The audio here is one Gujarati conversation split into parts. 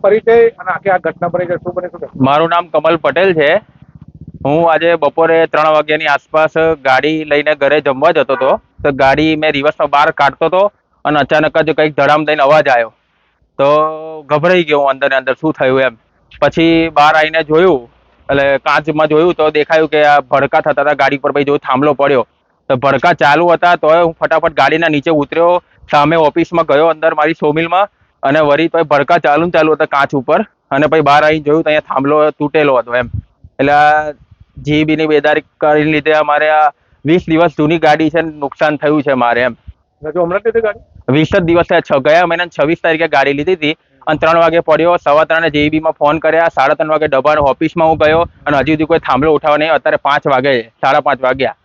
પરિચય અને આખી આ ઘટના પરિચય શું બને શું? મારું નામ કમલ પટેલ છે. હું આજે બપોરે 3 વાગ્યાની આસપાસ ગાડી લઈને ઘરે જમવા જતો હતો. તો ગાડી મેં રિવર્સમાં બહાર કાઢતો હતો અને અચાનક જ કંઈક ધડામ દઈને અવાજ આવ્યો. તો ગભરાઈ ગયો અંદર ને અંદર, શું થયું એમ. પછી બહાર આવીને જોયું, એટલે કાચમાં જોયું તો દેખાયું કે આ ભડકા થતા હતા ગાડી પર. ભાઈ જોયું થાંભલો પડ્યો, તો ભડકા ચાલુ હતા. તોય હું ફટાફટ ગાડીના નીચે ઉતર્યો, સામે ઓફિસમાં ગયો અંદર મારી સોમિલમાં, અને વળી તોય ભડકા ચાલુ હતા કાચ ઉપર. અને પછી બહાર આવીને જોયું તો અહીંયા થાંભલો તૂટેલો હતો એમ. એટલે જીબીની બેદારીને લીધે અમારે આ 20 દિવસ જૂની ગાડી છે, નુકસાન થયું છે મારે એમ. હમણાં લીધી ગાડી? 20 જ દિવસ થયા. ગયા મહિના 26 તારીખે ગાડી લીધી હતી અને 3 વાગે પડ્યો. 3:15 જીબીમાં ફોન કર્યા, 3:30 વાગે ડબ્બા ઓફિસમાં હું ગયો અને હજી સુધી કોઈ થાંભલો ઉઠાવવા નહીં. અત્યારે 5 વાગે, 5:30 વાગ્યા.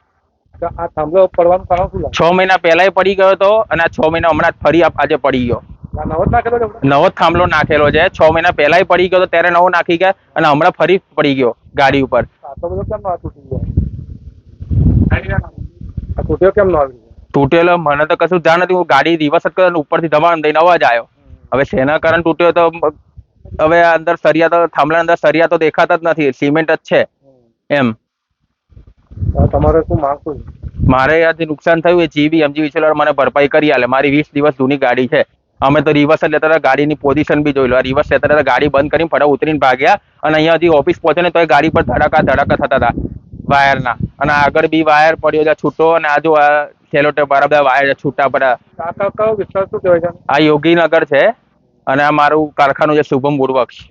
આ થાંભલો પડવાનું કારણ શું લાગે? 6 મહિના પહેલાય પડી ગયો હતો અને આ 6 મહિના હમણાં ફરી આજે પડી ગયો. નવો જ નાખેલો છે? નવો જ થાંભલો નાખેલો છે. 6 મહિના પહેલાય પડી ગયો ત્યારે નવો નાખી ગયા અને હમણાં ફરી પડી ગયો ગાડી ઉપર. આટલો બધો કેમ તૂટી ગયો? આ તૂટ્યો કેમ ન આવી? તૂટેલો મને તો કશું જાણ નથી. હું ગાડી રિવર્સ જ કર્યો, ઉપરથી દબાણ દઈને અવાજ આવ્યો. હવે શેના કારણ તૂટ્યો તો હવે અંદર સરિયા તો, થાંભલા અંદર સરિયા તો દેખાતા જ નથી, સિમેન્ટ જ છે એમ. તમારે શું માંગ શું? મારે આજે નુકસાન થયું એ જીબી એમજી મને ભરપાઈ કરી આલે. મારી 20 દિવસ જૂની ગાડી છે. અમે તો રિવર્સ જ લેતા હતા, ગાડીની પોઝિશન બી જોઈ લો. રિવર્સ લેતા હતા, ગાડી બંધ કરીને ફટાફટ ઉતરીને ભાગ્યા અને અહીંયા હજી ઓફિસ પહોંચે ને તો એ ગાડી પર ધડાકા થતા હતા વાયરના. અને આગળ બી વાયર પડ્યો છે છૂટો, અને આ જો આ સેલોટેપ બરાબર વાયર છૂટા પડ્યા. કયો વિસ્તાર શું કહેવાય છે? આ યોગીનગર છે અને આ મારું કારખાનું છે Shubham વુડવર્ક્સ.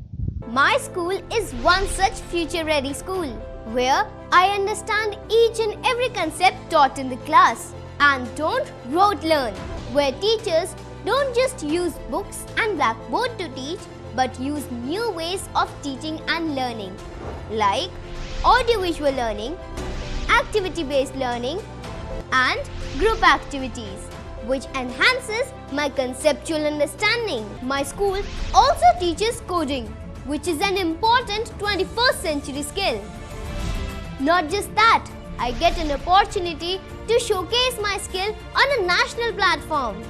My school is one such future-ready school where I understand each and every concept taught in the class and don't rote learn, where teachers don't just use books and blackboard to teach but use new ways of teaching and learning like audiovisual learning, activity-based learning and group activities which enhances my conceptual understanding. My school also teaches coding, which is an important 21st century skill. Not just that, I get an opportunity to showcase my skill on a national platform.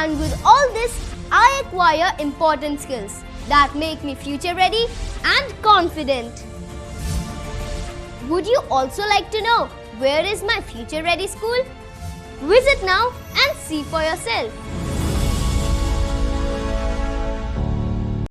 And with all this, I acquire important skills that make me future ready and confident. Would you also like to know where is my future ready school? Visit now and see for yourself.